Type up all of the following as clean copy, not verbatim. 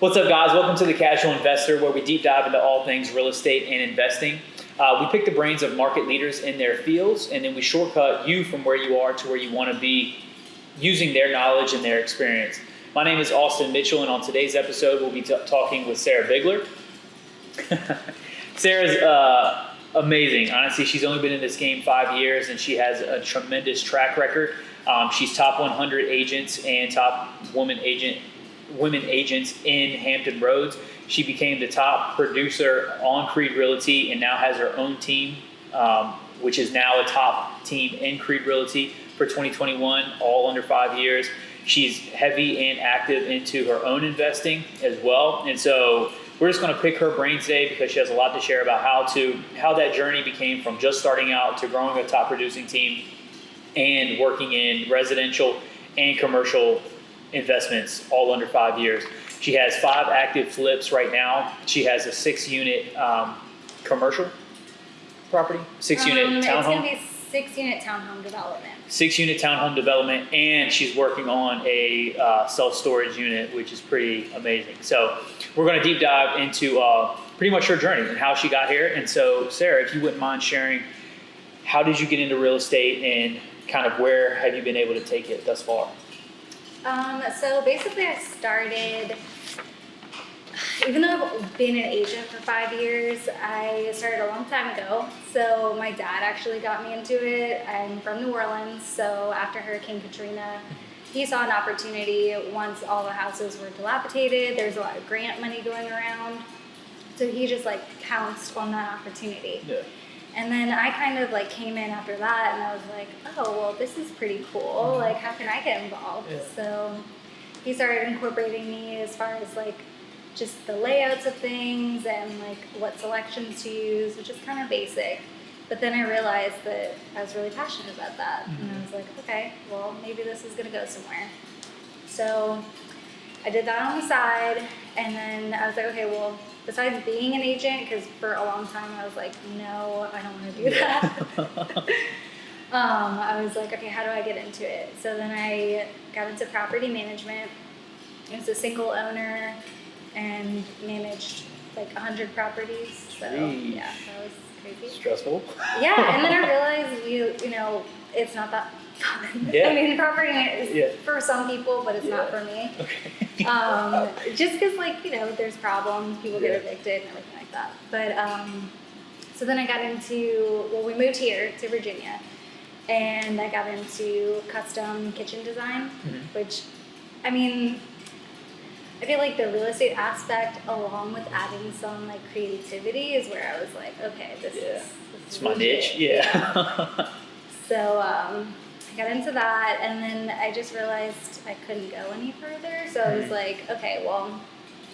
What's up, guys? Welcome to The Casual Investor, where we deep dive into all things real estate and investing. We pick the brains of market leaders in their fields, and then we shortcut you from where you are to where you want to be using their knowledge and their experience. My name is Austin Mitchell, and on today's episode, we'll be talking with Sarah Bigler. Sarah's amazing. Honestly, she's only been in this game 5 years, and she has a tremendous track record. She's top 100 agents and top women agents in Hampton Roads. She became the top producer on Creed Realty and now has her own team, which is now a top team in Creed Realty for 2021, all under 5 years. She's heavy and active into her own investing as well. And so we're just going to pick her brain today because she has a lot to share about how that journey became from just starting out to growing a top producing team and working in residential and commercial investments all under 5 years. She has 5 active flips right now. She has a 6-unit commercial property, 6-unit townhome. It's going to be 6-unit townhome development. 6-unit townhome development, and she's working on a self-storage unit, which is pretty amazing. So we're going to deep dive into pretty much her journey and how she got here. And so, Sarah, if you wouldn't mind sharing, how did you get into real estate and kind of where have you been able to take it thus far? So basically I started, even though I've been an agent for 5 years, I started a long time ago. So my dad actually got me into it. I'm from New Orleans, so after Hurricane Katrina, he saw an opportunity once all the houses were dilapidated. There's a lot of grant money going around. So he just pounced on that opportunity. Yeah. And then I kind of came in after that and I was like, oh, well, this is pretty cool. How can I get involved? Yeah. So he started incorporating me as far as just the layouts of things and what selections to use, which is kind of basic. But then I realized that I was really passionate about that. Mm-hmm. And I was like, okay, well, maybe this is going to go somewhere. So I did that on the side. And then I was like, okay, well, besides being an agent, because for a long time I was like, no, I don't want to do that. I was like, okay, how do I get into it? So then I got into property management. I was a single owner and managed 100 properties. So yeah, that was crazy. Stressful. Yeah, and then I realized you know, it's not that fun. Yeah. I mean, property is for some people, but it's not for me. Okay. Just because, there's problems, people get evicted and everything like that. But so then I got into, we moved here to Virginia, and I got into custom kitchen design, which, I mean, I feel like the real estate aspect, along with adding some creativity, is where I was like, okay, this is my niche. Yeah. So I got into that, and then I just realized I couldn't go any further. So I was like, okay, well,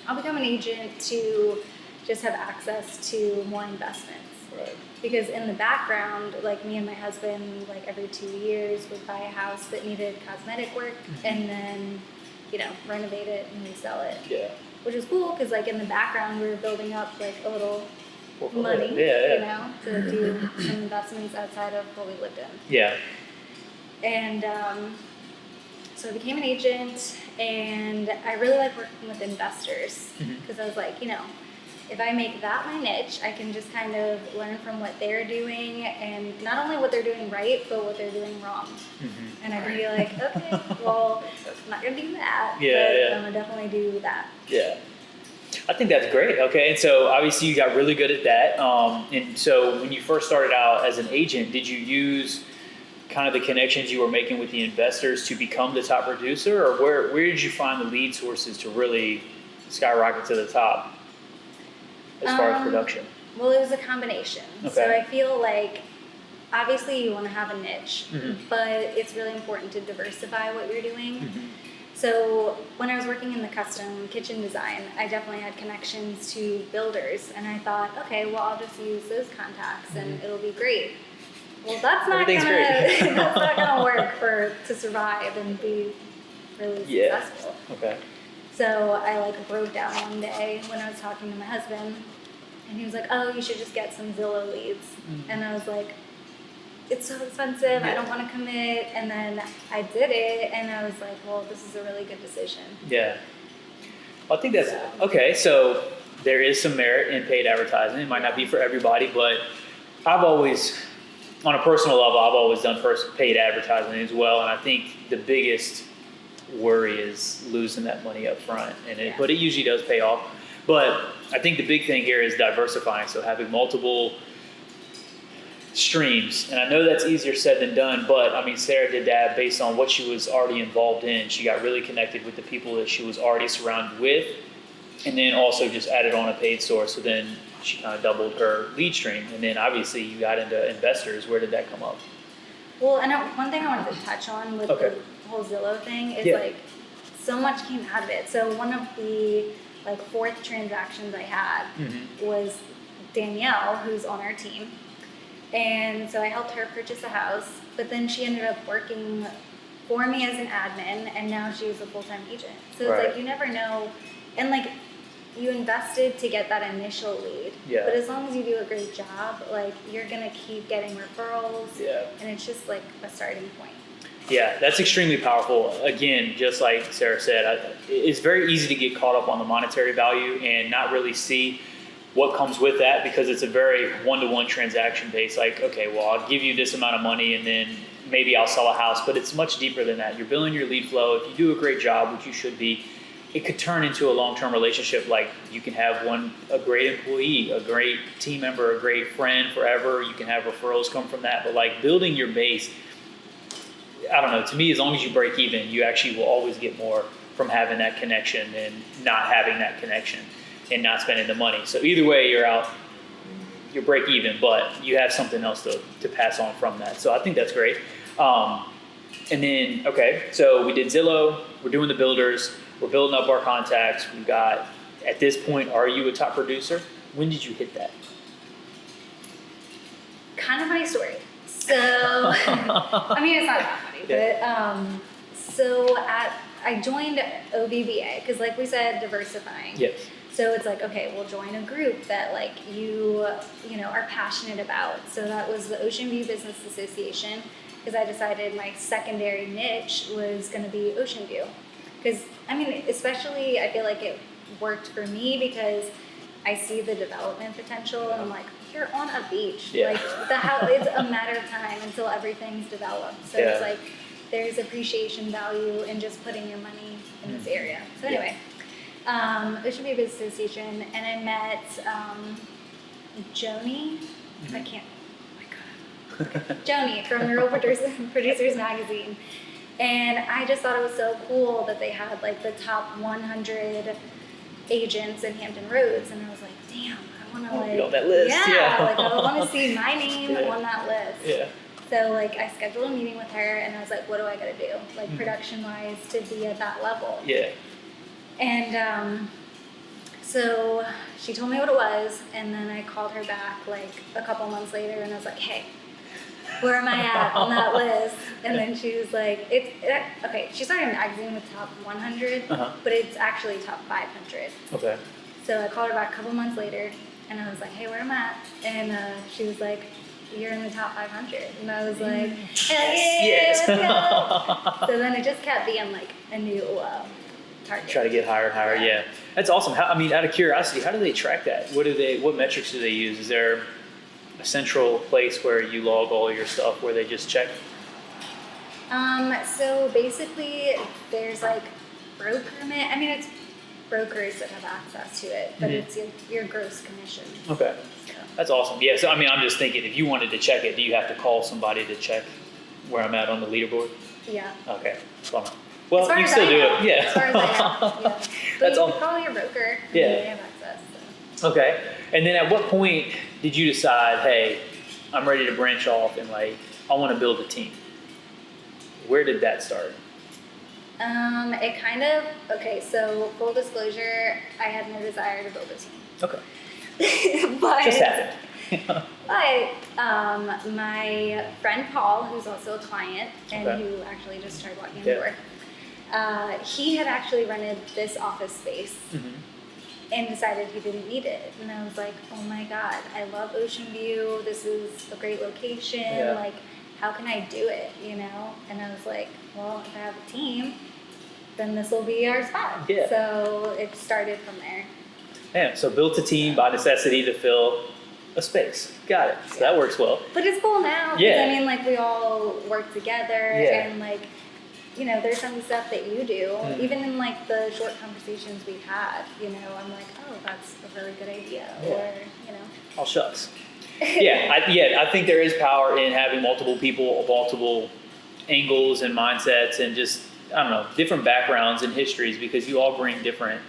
I'll become an agent to just have access to more investments. Right. Because in the background, me and my husband, every 2 years would buy a house that needed cosmetic work, and then renovate it and resell it. Yeah. Which is cool because in the background we were building up a little money, to do some investments outside of what we lived in. Yeah. And so I became an agent, and I really like working with investors because I was like, if I make that my niche, I can just kind of learn from what they're doing, and not only what they're doing right, but what they're doing wrong. And I can be like, okay, well, I'm not going to do that, but I'm going to definitely do that. Yeah. I think that's great. Okay. And so obviously you got really good at that. And so when you first started out as an agent, did you use kind of the connections you were making with the investors to become the top producer, or where did you find the lead sources to really skyrocket to the top as far as production? Well, it was a combination. Okay. So I feel obviously you want to have a niche, but it's really important to diversify what you're doing. So when I was working in the custom kitchen design, I definitely had connections to builders, and I thought, okay, well, I'll just use those contacts and it'll be great. Well, that's not gonna work to survive and be really successful. Okay. So I broke down one day when I was talking to my husband, and he was like, "Oh, you should just get some Zillow leads." And I was like, it's so expensive, I don't want to commit. And then I did it, and I was like, well, this is a really good decision. Yeah. I think that's okay. So there is some merit in paid advertising. It might not be for everybody, but I've always, on a personal level, I've always done paid advertising as well. And I think the biggest worry is losing that money up front, but it usually does pay off. But I think the big thing here is diversifying. So having multiple streams, and I know that's easier said than done, but I mean, Sarah did that based on what she was already involved in. She got really connected with the people that she was already surrounded with, and then also just added on a paid source. So then she kind of doubled her lead stream, and then obviously you got into investors. Where did that come up? Well, and one thing I wanted to touch on with the whole Zillow thing is like so much came out of it. So one of the like fourth transactions I had was Danielle, who's on our team. And so I helped her purchase a house, but then she ended up working for me as an admin, and now she's a full-time agent. So it's like, you never know. And like, you invested to get that initial lead, but as long as you do a great job, like, you're gonna keep getting referrals, and it's just like a starting point. Yeah, that's extremely powerful. Again, just like Sarah said, it's very easy to get caught up on the monetary value and not really see what comes with that, because it's a very one-to-one transaction base. Like, okay, well, I'll give you this amount of money and then maybe I'll sell a house, but it's much deeper than that. You're building your lead flow. If you do a great job, which you should be, it could turn into a long-term relationship. Like, you can have a great employee, a great team member, a great friend forever. You can have referrals come from that, but like building your base, I don't know, to me, as long as you break even, you actually will always get more from having that connection and not having that connection and not spending the money. So either way, you're break even, but you have something else to pass on from that. So I think that's great. And then, okay, so we did Zillow, we're doing the builders, we're building up our contacts. We've got, at this point, are you a top producer? When did you hit that? Kind of funny story. So, I mean, it's not that funny, but I joined OBBA because, like we said, diversifying. Yes. So it's like, okay, we'll join a group that like you know, are passionate about. So that was the Ocean View Business Association, because I decided my secondary niche was going to be Ocean View. Because, I mean, especially I feel like it worked for me because I see the development potential and I'm like, you're on a beach. Yeah. Like, it's a matter of time until everything's developed. So it's like, there's appreciation value in just putting your money in this area. So anyway. Ocean View Business Association, and I met Joni. I can't. Oh my God. Joni from the Real Producers Magazine, and I just thought it was so cool that they had like the top 100 agents in Hampton Roads, and I was like, damn, I want to be on that list. like I want to see my name on that list. Yeah. So like I scheduled a meeting with her, and I was like, what do I got to do, like production wise, to be at that level? Yeah. And so she told me what it was, and then I called her back like a couple months later, and I was like, hey, where am I at on that list? And then she was like, okay, she started a magazine with top 100, but it's actually top 500. Okay. So I called her back a couple months later, and I was like, hey, where am I at? And she was like, you're in the top 500. And I was like, hell yeah, let's go. So then it just kept being like a new target. Try to get higher and higher. Yeah. That's awesome. I mean, out of curiosity, how do they track that? What metrics do they use? Is there a central place where you log all your stuff where they just check? So basically there's like it's brokers that have access to it, but it's your gross commission. Okay. So. That's awesome. Yeah. So, I mean, I'm just thinking, if you wanted to check it, do you have to call somebody to check where I'm at on the leaderboard? Yeah. Okay. Bummer. Well, you still do it. Yeah. As far as I know, yeah. But That's you all. can call your broker. Yeah. And they have access. So. Okay. And then at what point did you decide, hey, I'm ready to branch off and like, I want to build a team? Where did that start? So full disclosure, I had no desire to build a team. Okay. But, Just happened. but my friend Paul, who's also a client and who actually just started walking in the door, he had actually rented this office space and decided he didn't need it. And I was like, oh my God, I love Ocean View. This is a great location. Yeah. Like, how can I do it, you know? And I was like, well, if I have a team, then this will be our spot. Yeah. So it started from there. Yeah, so built a team by necessity to fill a space. Got it. So that works well. But it's cool now. 'Cause, Yeah. I mean, like, we all work together, Yeah. and like, you know, there's some stuff that you do, even in like the short conversations we've had, you know, I'm like, oh, that's a really good idea, Yeah. or, you know. Oh, shucks. I think there is power in having multiple people, multiple angles and mindsets, and just, I don't know, different backgrounds and histories, because you all bring different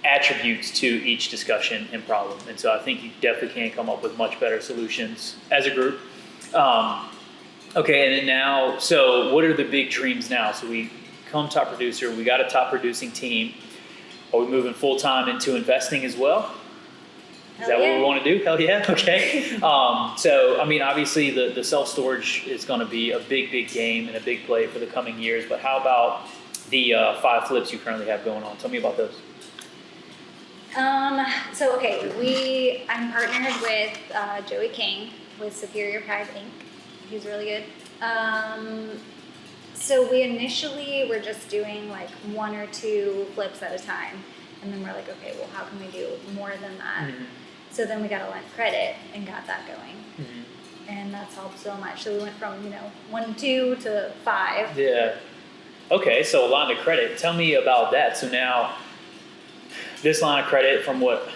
attributes to each discussion and problem. And so I think you definitely can come up with much better solutions as a group. Okay, and then now, so what are the big dreams now? So we become top producer, we got a top producing team. Are we moving full time into investing as well? Is that what we want to do? Hell yeah, okay. So, I mean, obviously the self-storage is going to be a big game and a big play for the coming years, but how about the 5 flips you currently have going on? Tell me about those. So okay, I'm partnered with Joey King with Superior Pride Inc. He's really good. So we initially were just doing like 1 or 2 flips at a time, and then we're like, okay, well, how can we do more than that? Mm-hmm. So then we got a line of credit and got that going, Mm-hmm. and that's helped so much. So we went from 1, 2 to 5. Yeah. Okay, so a line of credit. Tell me about that. So now, this line of credit, from what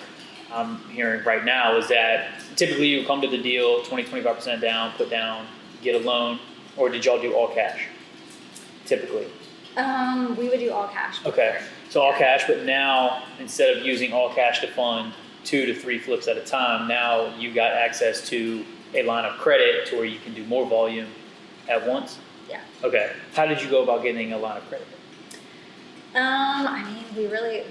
I'm hearing right now, is that typically you come to the deal, 20-25% down, put down, get a loan, or did y'all do all cash? Typically. We would do all cash. Okay, so all cash, but now instead of using all cash to fund 2 to 3 flips at a time, now you got access to a line of credit to where you can do more volume at once? Yeah. Okay, how did you go about getting a line of credit? I mean, we really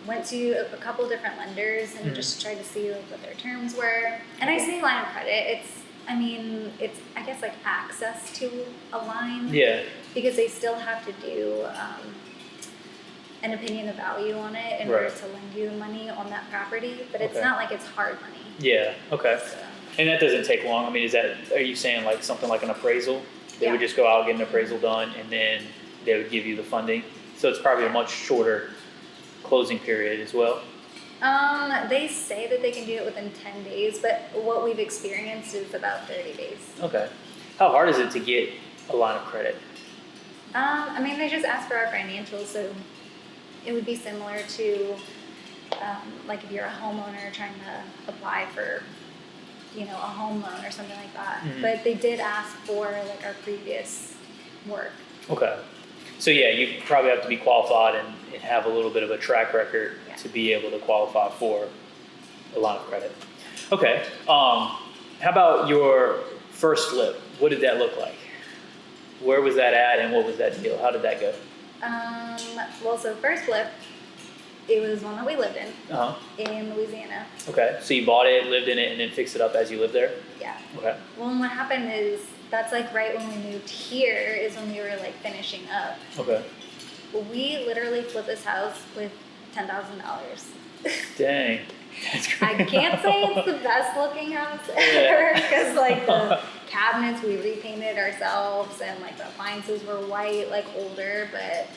went to a couple different lenders and just tried to see like what their terms were. And I say line of credit, it's I guess like access to a line. Yeah. Because they still have to do an opinion of value on it in order to lend you the money on that property. But it's not like it's hard money. Yeah. Okay. So. And that doesn't take long. I mean, are you saying like something like an appraisal? They would just go out, get an appraisal done, and then they would give you the funding. So it's probably a much shorter closing period as well. They say that they can do it within 10 days, but what we've experienced is about 30 days. Okay. How hard is it to get a line of credit? I mean, they just ask for our financials, so it would be similar to like if you're a homeowner trying to apply for, a home loan or something like that. Mm-hmm. But they did ask for like our previous work. Okay. So yeah, you probably have to be qualified and have a little bit of a track record to be able to qualify for a line of credit. Okay. How about your first flip? What did that look like? Where was that at, and what was that deal? How did that go? Well, so first flip, it was one that we lived in in Louisiana. Okay. So you bought it, lived in it, and then fixed it up as you lived there? Yeah. Okay. Well, and what happened is that's like right when we moved here is when we were like finishing up. Okay. We literally flipped this house with $10,000. Dang. That's crazy. I can't say it's the best looking house ever because like the cabinets we repainted ourselves and like the appliances were white, like older, but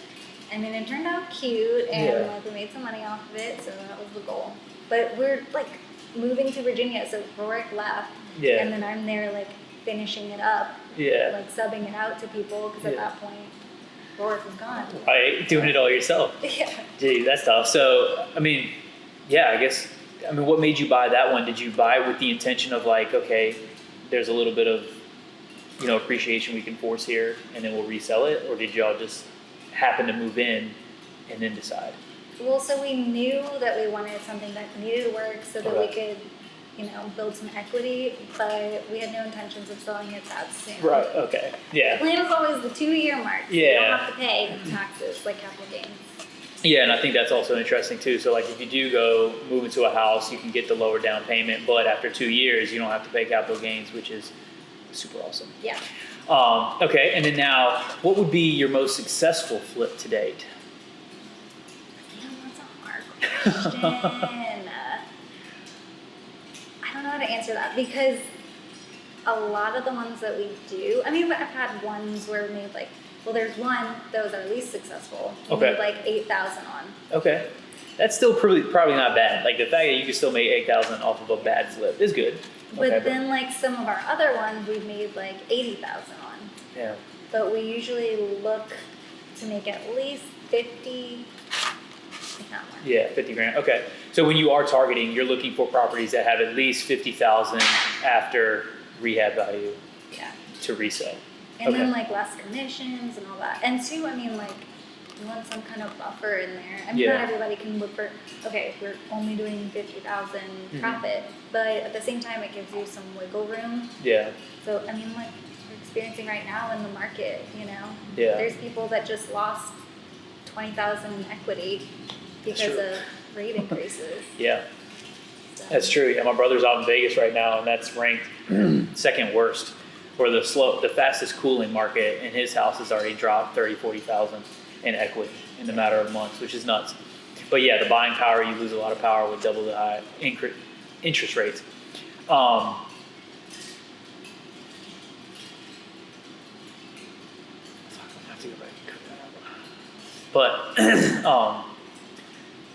I mean it turned out cute and like we made some money off of it, so that was the goal. But we're like moving to Virginia, so Rorik left, and then I'm there like finishing it up, like subbing it out to people because at that point Rorik was gone. Right, doing it all yourself. Yeah. Gee, that's tough. So, I mean, what made you buy that one? Did you buy it with the intention of like, okay, there's a little bit of, appreciation we can force here and then we'll resell it? Or did y'all just happen to move in and then decide? Well, so we knew that we wanted something that needed work so that we could, build some equity, but we had no intentions of selling it that soon. Right, okay, yeah. The plan was always the 2-year mark. So you don't have to pay taxes like capital gains. Yeah, and I think that's also interesting too. So like if you do go move into a house, you can get the lower down payment, but after 2 years, you don't have to pay capital gains, which is super awesome. Yeah. Okay, and then now, what would be your most successful flip to date? That's a hard question. I don't know how to answer that because a lot of the ones that we do, I mean, I've had ones where we made like Well, there's one that was our least successful. We Okay. made like 8,000 on. Okay. That's still probably not bad. Like the fact that you can still make 8,000 off of a bad flip is good. But Okay, then like some of our other ones, we've made like 80,000 on. yeah. But we usually look to make at least 50, if not more. Yeah, 50 grand. Okay. So when you are targeting, you're looking for properties that have at least 50,000 after rehab value Yeah. to resell. And then Okay. like less commissions and all that. And two, I mean like you want some kind of buffer in there. I mean Yeah. not everybody can look for, okay, we're only doing 50,000 Mhm. profit, but at the same time it gives you some wiggle room. Yeah. So I mean like we're experiencing right now in the market, you know. Yeah. There's people that just lost 20,000 in equity because true. of rate increases. Yeah. So. That's true. Yeah, my brother's out in Vegas right now, and that's ranked second worst for the fastest cooling market, and his house has already dropped 30, 40,000 in equity in a matter of months, which is nuts. But yeah, the buying power, you lose a lot of power with double the high interest rates. Fuck, I'm gonna have to go back and cut that out. But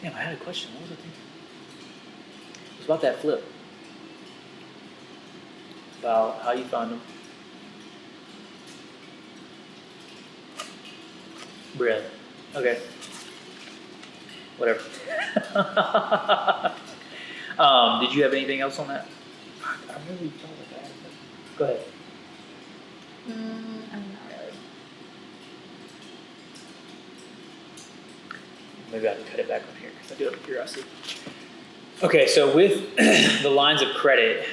damn, I had a question. What was I thinking? It was about that flip. About how you found them. Really? Okay. Whatever. Did you have anything else on that? Fuck, I really thought about that. Go ahead. I mean, not really. Maybe I can cut it back on here because I do have curiosity. Okay, so with the lines of credit,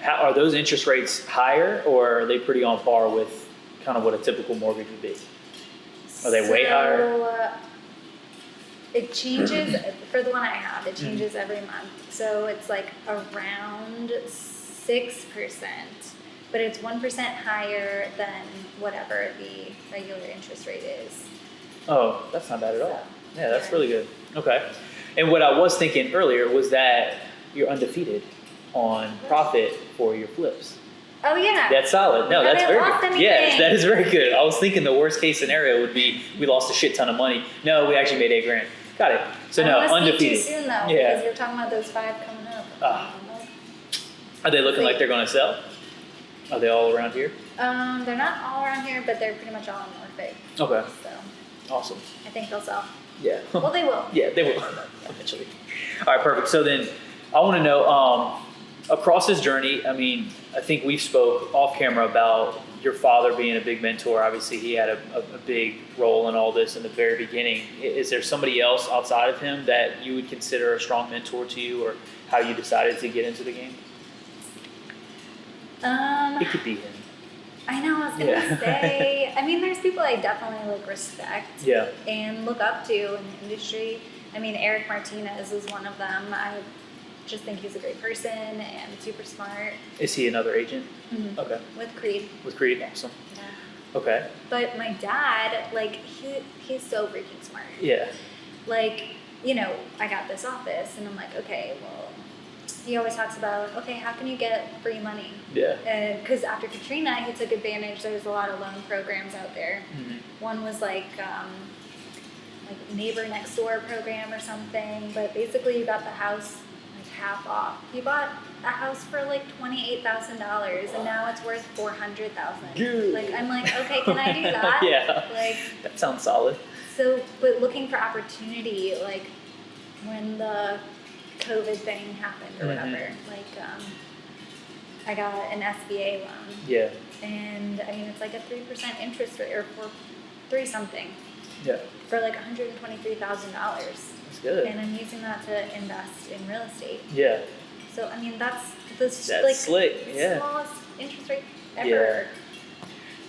are those interest rates higher, or are they pretty on par with kind of what a typical mortgage would be? Are they way higher? It changes, for the one I have, it changes every month. So it's like around 6%, but it's 1% higher than whatever the regular interest rate is. Oh, that's not bad at all. So, Yeah, that's really good. Okay. And what I was thinking earlier was that you're undefeated on profit for your flips. Oh yeah. That's solid. No, that's Haven't very lost good. anything. Yes, that is very good. I was thinking the worst case scenario would be we lost a shit ton of money. No, we actually made 8 grand. Got it. So I no, don't wanna speak undefeated. too soon though, Yeah. because you're talking about those 5 coming up. Are they looking like they're going to sell? Are they all around here? They're not all around here, but they're pretty much all in Norfolk. Okay. So Awesome. I think they'll sell. Yeah. Well, they will. Yeah, they will eventually. All right, perfect. So then I want to know, across this journey, I mean, I think we've spoke off camera about your father being a big mentor. Obviously, he had a big role in all this in the very beginning. Is there somebody else outside of him that you would consider a strong mentor to you, or how you decided to get into the game? It could be him. I know, I was gonna say, I mean, there's people I definitely like respect Yeah. and look up to in the industry. I mean, Eric Martinez is one of them. I just think he's a great person and super smart. Is he another agent? Mhm. Okay. With Creed. With Creed? Awesome. Yeah. Okay. But my dad, like, he's so freaking smart. Yeah. Like, you know, I got this office and I'm like, okay, well, he always talks about, okay, how can you get free money? Yeah. Because after Katrina, he took advantage. There was a lot of loan programs out there. Mhm. One was like neighbor next door program or something. But basically, you got the house like half off. He bought a house for like $28,000, and now it's worth $400,000. Like I'm like, okay, can I do that? Yeah. Like That sounds solid. so, but looking for opportunity, like when the COVID thing happened or Mhm. whatever, like I got an SBA loan, Yeah. and I mean it's like a 3% interest rate or 3 something Yeah. for like $123,000, That's good. and I'm using that to invest in real estate. Yeah. So I mean that's That's like slick. Yeah. smallest interest rate ever.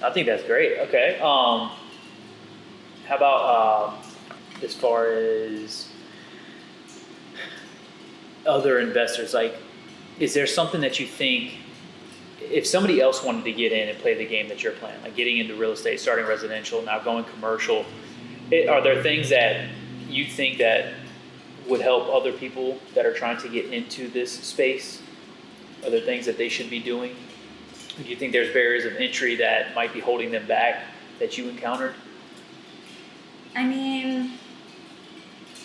I think that's great. Okay. How about as far as other investors? Like, is there something that you think, if somebody else wanted to get in and play the game that you're playing, like getting into real estate, starting residential, now going commercial, are there things that you think that would help other people that are trying to get into this space? Are there things that they should be doing? Do you think there's barriers of entry that might be holding them back that you encountered? I mean,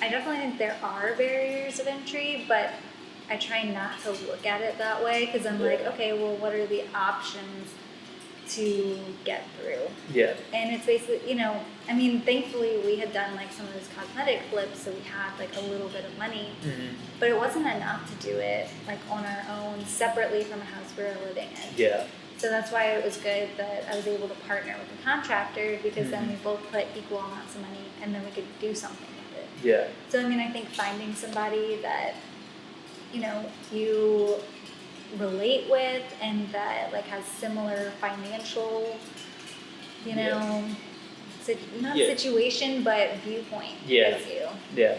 I definitely think there are barriers of entry, but I try not to look at it that way because I'm like, okay, well, what are the options to get through? Yeah. And it's basically, I mean, thankfully we had done like some of those cosmetic flips, so we had like a little bit of money, but it wasn't enough to do it like on our own, separately from a house we were living in. Yeah. So that's why it was good that I was able to partner with a contractor because then we both put equal amounts of money and then we could do something with it. Yeah. So, I mean, I think finding somebody that, you relate with and that like has similar financial, not situation, but viewpoint as you. Yeah.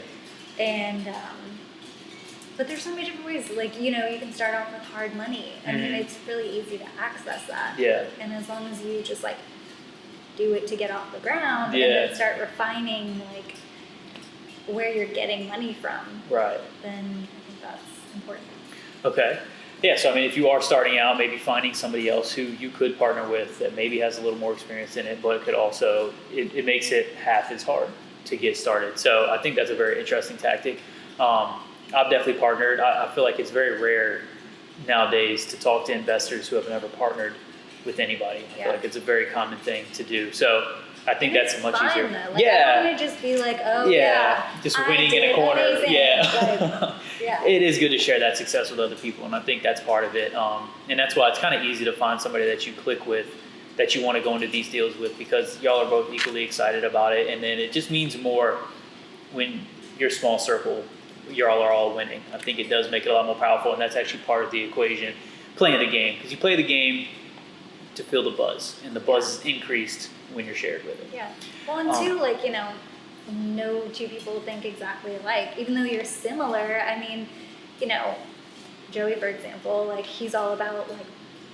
And, but there's so many different ways. Like, you can start off with hard money. I mean, it's really easy to access that. Yeah. And as long as you just like do it to get off the ground and then start refining like where you're getting money from. Right. Then I think that's important. Okay. Yeah, so I mean, if you are starting out, maybe finding somebody else who you could partner with that maybe has a little more experience in it, but it could also, it makes it half as hard to get started. So I think that's a very interesting tactic. I've definitely partnered. I feel like it's very rare nowadays to talk to investors who have never partnered with anybody. I feel like it's a very common thing to do. So I think that's much easier. Though. Like, I don't want to just be like, just winning in a corner. Amazing. Like, it is good to share that success with other people, and I think that's part of it. And that's why it's kind of easy to find somebody that you click with, that you want to go into these deals with, because y'all are both equally excited about it, and then it just means more when your small circle, y'all are all winning. I think it does make it a lot more powerful, and that's actually part of the equation, playing the game, because you play the game to feel the buzz, and the buzz is increased when you're shared with it. Yeah. Well, and two, like, no two people think exactly alike. Even though you're similar, I mean, Joey, for example, like, he's all about, like,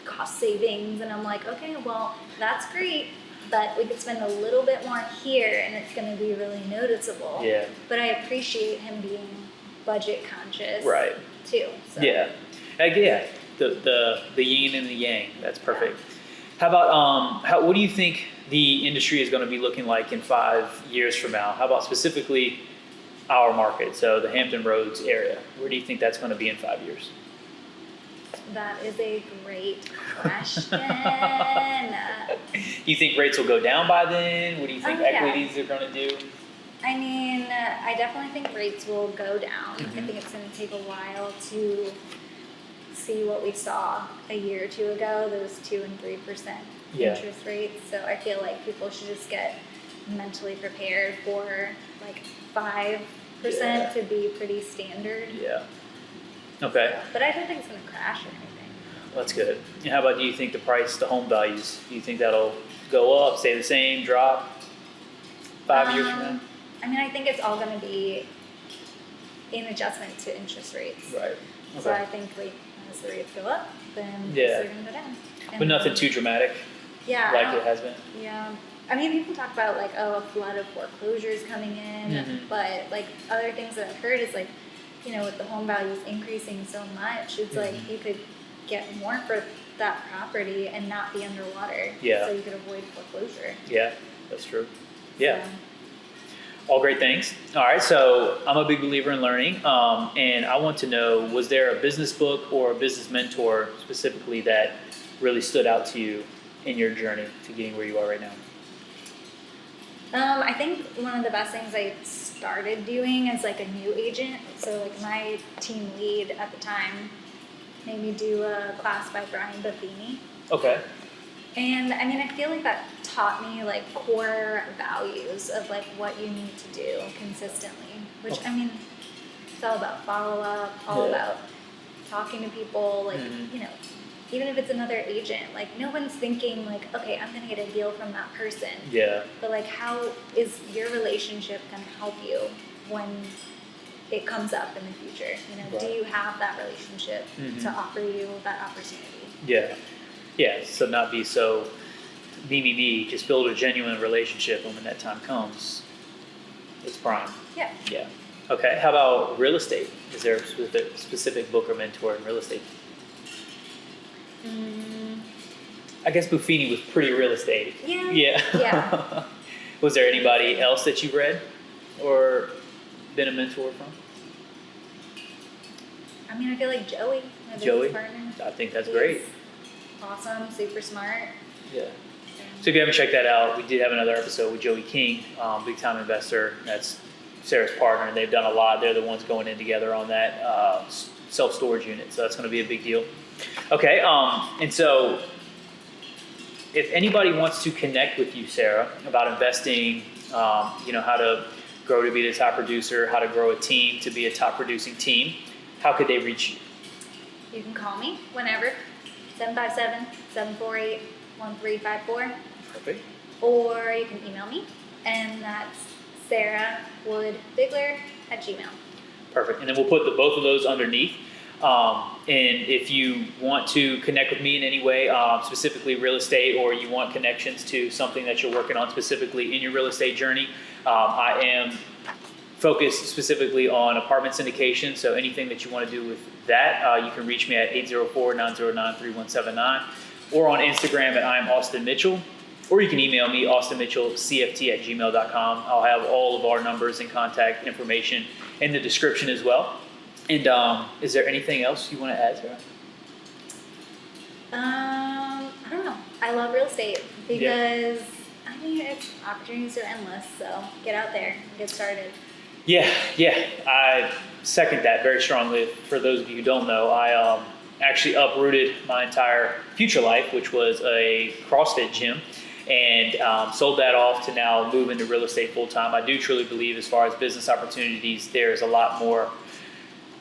cost savings, and I'm like, okay, well, that's great, but we could spend a little bit more here, and it's going to be really noticeable. Yeah. But I appreciate him being budget conscious. Right. Too. So. Yeah. The yin and the yang. That's perfect. How about what do you think the industry is going to be looking like in 5 years from now? How about specifically our market, so the Hampton Roads area? Where do you think that's going to be in 5 years? That is a great question. Do you think rates will go down by then? What do you think equities are going to do? I mean, I definitely think rates will go down. I think it's going to take a while to see what we saw a year or two ago, those 2 and 3% interest rates. So I feel like people should just get mentally prepared for like 5% to be pretty standard. Yeah. Okay. But I don't think it's going to crash or anything. That's good. And how about, do you think the home values, do you think that'll go up, stay the same, drop 5 years from now? I mean, I think it's all going to be in adjustment to interest rates. Right. Okay. So I think like as the rates go up, then they're going to go down. But nothing too dramatic. Yeah. Like it has been. Yeah. I mean, people talk about like, a flood of foreclosures coming in, but like other things that I've heard is like, with the home values increasing so much, it's like you could get more for that property and not be underwater. Yeah. So you could avoid foreclosure. Yeah, that's true. Yeah. So. All great things. All right, so I'm a big believer in learning, and I want to know, was there a business book or a business mentor specifically that really stood out to you in your journey to getting where you are right now? I think one of the best things I started doing as like a new agent, so like my team lead at the time made me do a class by Brian Buffini. Okay. And I mean, I feel like that taught me like core values of like what you need to do consistently, which I mean, it's all about follow up, all about talking to people, like, even if it's another agent, like no one's thinking like, okay, I'm going to get a deal from that person. Yeah. But like, how is your relationship going to help you when it comes up in the future? Do you have that relationship to offer you that opportunity? Yeah. Yeah, so not be so me, just build a genuine relationship, and when that time comes, it's prime. Yeah. Yeah. Okay, how about real estate? Is there a specific book or mentor in real estate? Mm. I guess Buffini was pretty real estate. Yeah. Yeah. Yeah. Was there anybody else that you read or been a mentor from? I mean, I feel like Joey, my business Joey? partner. I think that's He's great. Awesome, super smart. Yeah. So if you haven't checked that out, we did have another episode with Joey King, big time investor. That's Sarah's partner, and they've done a lot. They're the ones going in together on that self-storage unit. So that's going to be a big deal. Okay. And so if anybody wants to connect with you, Sarah, about investing, how to grow to be the top producer, how to grow a team to be a top producing team, how could they reach you? You can call me whenever, 757-748-1354. Perfect. Or you can email me, and that's sarahwoodbigler@gmail.com. Perfect. And then we'll put both of those underneath. And if you want to connect with me in any way, specifically real estate, or you want connections to something that you're working on specifically in your real estate journey, I am focused specifically on apartment syndication. So anything that you want to do with that, you can reach me at 804-909-3179, or on Instagram at I'm Austin Mitchell, or you can email me, austinmitchellcft@gmail.com. I'll have all of our numbers and contact information in the description as well. And is there anything else you want to add, Sarah? I don't know. I love real estate because, I mean, opportunities are endless. So get out there and get started. Yeah, I second that very strongly. For those of you who don't know, I actually uprooted my entire future life, which was a CrossFit gym, and sold that off to now move into real estate full time. I do truly believe, as far as business opportunities, there's a lot more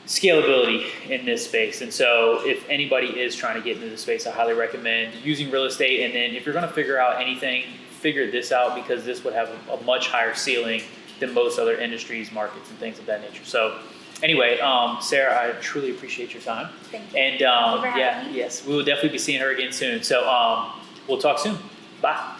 scalability in this space. And so if anybody is trying to get into this space, I highly recommend using real estate. And then if you're going to figure out anything, figure this out, because this would have a much higher ceiling than most other industries, markets, and things of that nature. So anyway, Sarah, I truly appreciate your time. Thank you. And Thank you for having me. yes, we will definitely be seeing her again soon. So we'll talk soon. Bye.